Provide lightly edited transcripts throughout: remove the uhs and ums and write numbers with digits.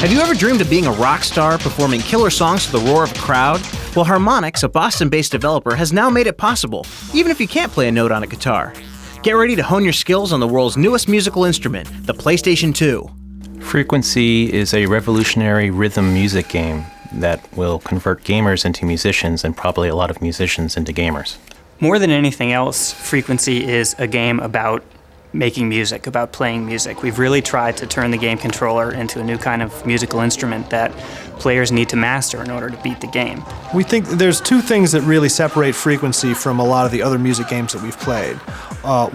Have you ever dreamed of being a rock star, performing killer songs to the roar of a crowd? Well, Harmonix, a Boston-based developer, has now made it possible, even if you can't play a note on a guitar. Get ready to hone your skills on the world's newest musical instrument, the PlayStation 2. Frequency is a revolutionary rhythm music game that will convert gamers into musicians and probably a lot of musicians into gamers. More than anything else, Frequency is a game about making music, about playing music. We've really tried to turn the game controller into a new kind of musical instrument that players need to master in order to beat the game. We think there's two things that really separate Frequency from a lot of the other music games that we've played.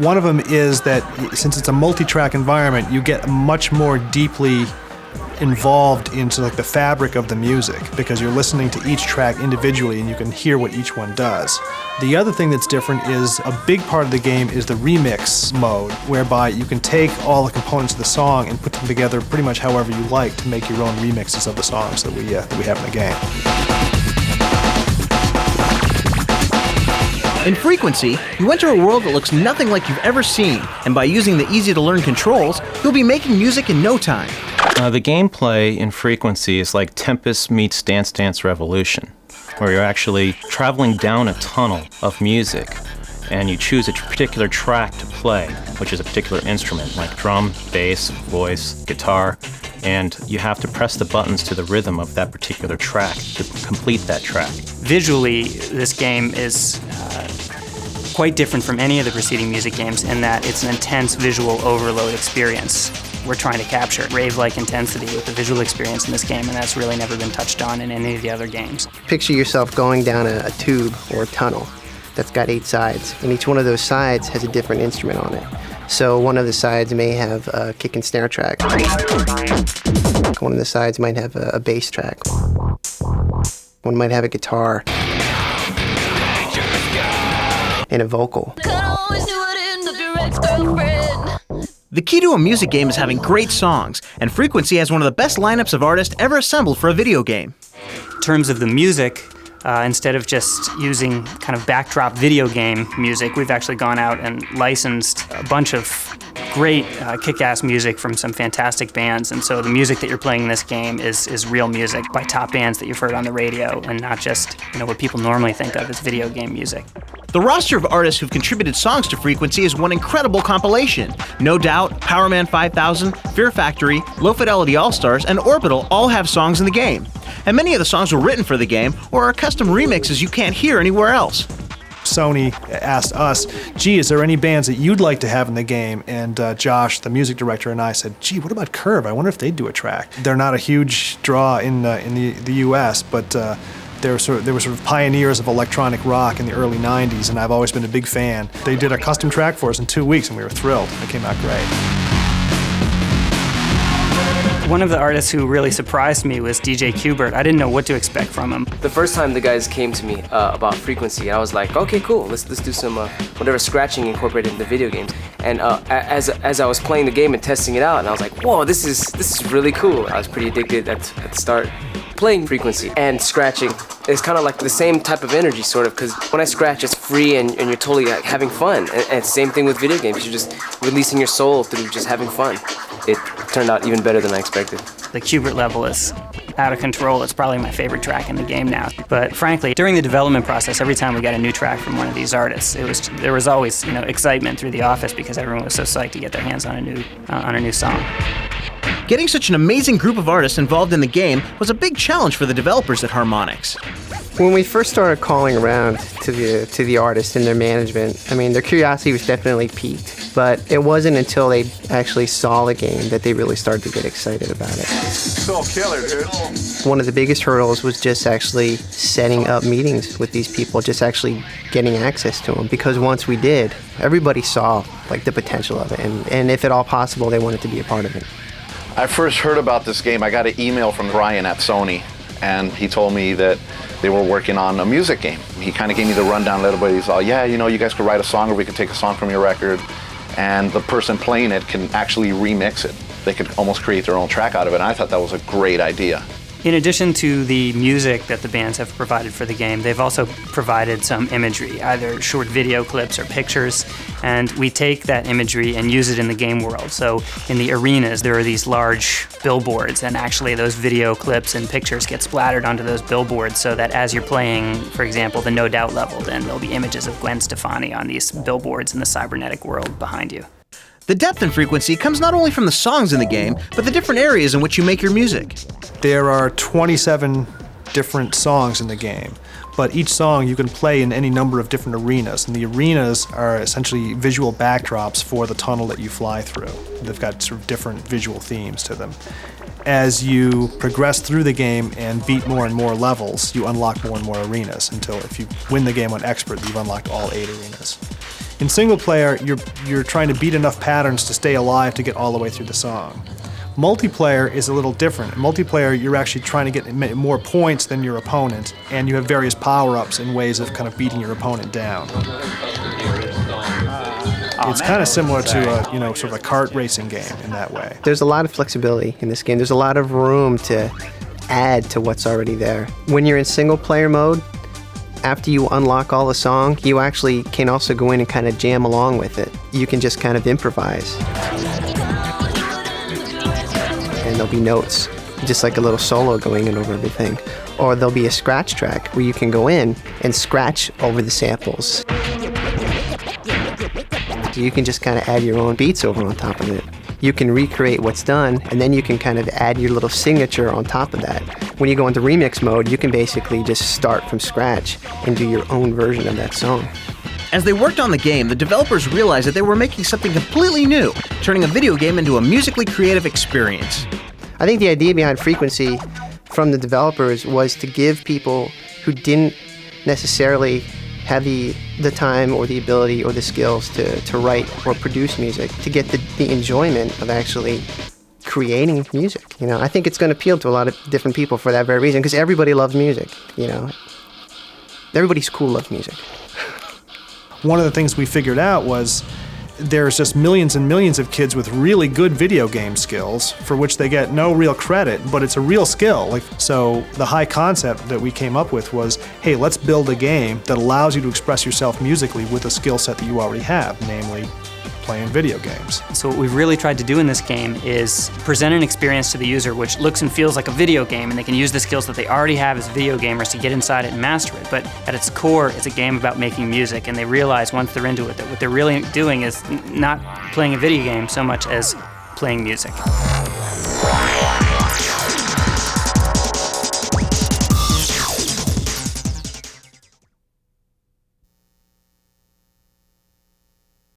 One of them is that since it's a multi-track environment, you get much more deeply involved into like the fabric of the music because you're listening to each track individually and you can hear what each one does. The other thing that's different is a big part of the game is the remix mode, whereby you can take all the components of the song and put them together pretty much however you like to make your own remixes of the songs that we have in the game. In Frequency, you enter a world that looks nothing like you've ever seen, and by using the easy-to-learn controls, you'll be making music in no time. The gameplay in Frequency is like Tempest meets Dance Dance Revolution, where you're actually traveling down a tunnel of music, and you choose a particular track to play, which is a particular instrument, like drum, bass, voice, guitar, and you have to press the buttons to the rhythm of that particular track to complete that track. Visually, this game is quite different from any of the preceding music games in that it's an intense visual overload experience. We're trying to capture rave-like intensity with the visual experience in this game, and that's really never been touched on in any of the other games. Picture yourself going down a tube or a tunnel that's got 8 sides, and each one of those sides has a different instrument on it. So one of the sides may have a kick and snare track. One of the sides might have a bass track. One might have a guitar and a vocal. The key to a music game is having great songs, and Frequency has one of the best lineups of artists ever assembled for a video game. In terms of the music, instead of just using kind of backdrop video game music, we've actually gone out and licensed a bunch of great kick-ass music from some fantastic bands, and so the music that you're playing in this game is real music by top bands that you've heard on the radio, and not just what people normally think of as video game music. The roster of artists who've contributed songs to Frequency is one incredible compilation. No Doubt, Powerman 5000, Fear Factory, Low Fidelity All-Stars, and Orbital all have songs in the game. And many of the songs were written for the game or are custom remixes you can't hear anywhere else. Sony asked us, gee, is there any bands that you'd like to have in the game? And Josh, the music director, and I said, gee, what about Curve? I wonder if they'd do a track. They're not a huge draw in the U.S., but they were sort of pioneers of electronic rock in the early 90s, and I've always been a big fan. They did a custom track for us in 2 weeks, and we were thrilled. It came out great. One of the artists who really surprised me was DJ Qbert. I didn't know what to expect from him. The first time the guys came to me about Frequency, I was like, okay, cool, let's do some whatever scratching incorporated in the video games. And as I was playing the game and testing it out, and I was like, whoa, this is really cool. I was pretty addicted at the start. Playing Frequency and scratching is kind of like the same type of energy, sort of, because when I scratch, it's free and you're totally like, having fun. And it's the same thing with video games. You're just releasing your soul through just having fun. It turned out even better than I expected. The Qbert level is out of control. It's probably my favorite track in the game now. But frankly, during the development process, every time we got a new track from one of these artists, there was always excitement through the office because everyone was so psyched to get their hands on a new song. Getting such an amazing group of artists involved in the game was a big challenge for the developers at Harmonix. When we first started calling around to the artists and their management, I mean, their curiosity was definitely piqued, but it wasn't until they actually saw the game that they really started to get excited about it. So killer, dude. One of the biggest hurdles was just actually setting up meetings with these people, just actually getting access to them, because once we did, everybody saw like the potential of it, and if at all possible, they wanted to be a part of it. I first heard about this game, I got an email from Brian at Sony, and he told me that they were working on a music game. He kind of gave me the rundown a little bit. He's all, yeah, you guys could write a song, or we could take a song from your record, and the person playing it can actually remix it. They could almost create their own track out of it, and I thought that was a great idea. In addition to the music that the bands have provided for the game, they've also provided some imagery, either short video clips or pictures, and we take that imagery and use it in the game world. So in the arenas, there are these large billboards, and actually those video clips and pictures get splattered onto those billboards so that as you're playing, for example, the No Doubt level, then there'll be images of Gwen Stefani on these billboards in the cybernetic world behind you. The depth and frequency comes not only from the songs in the game, but the different areas in which you make your music. There are 27 different songs in the game, but each song you can play in any number of different arenas, and the arenas are essentially visual backdrops for the tunnel that you fly through. They've got sort of different visual themes to them. As you progress through the game and beat more and more levels, you unlock more and more arenas until if you win the game on Expert, you've unlocked all 8 arenas. In single player, you're trying to beat enough patterns to stay alive to get all the way through the song. Multiplayer is a little different. In multiplayer, you're actually trying to get more points than your opponent, and you have various power-ups and ways of kind of beating your opponent down. It's kind of similar to a, sort of a kart racing game in that way. There's a lot of flexibility in this game. There's a lot of room to add to what's already there. When you're in single player mode, after you unlock all the song, you actually can also go in and kind of jam along with it. You can just kind of improvise. And there'll be notes, just like a little solo going in over everything. Or there'll be a scratch track where you can go in and scratch over the samples. So you can just kind of add your own beats over on top of it. You can recreate what's done, and then you can kind of add your little signature on top of that. When you go into remix mode, you can basically just start from scratch and do your own version of that song. As they worked on the game, the developers realized that they were making something completely new, turning a video game into a musically creative experience. I think the idea behind Frequency from the developers was to give people who didn't necessarily have the time or the ability or the skills to write or produce music to get the enjoyment of actually creating music. I think it's going to appeal to a lot of different people for that very reason, because everybody loves music. Everybody's cool loves music. One of the things we figured out was there's just millions and millions of kids with really good video game skills for which they get no real credit, but it's a real skill. So the high concept that we came up with was, hey, let's build a game that allows you to express yourself musically with a skill set that you already have, namely playing video games. So what we've really tried to do in this game is present an experience to the user which looks and feels like a video game, and they can use the skills that they already have as video gamers to get inside it and master it. But at its core, it's a game about making music, and they realize once they're into it that what they're really doing is not playing a video game so much as playing music.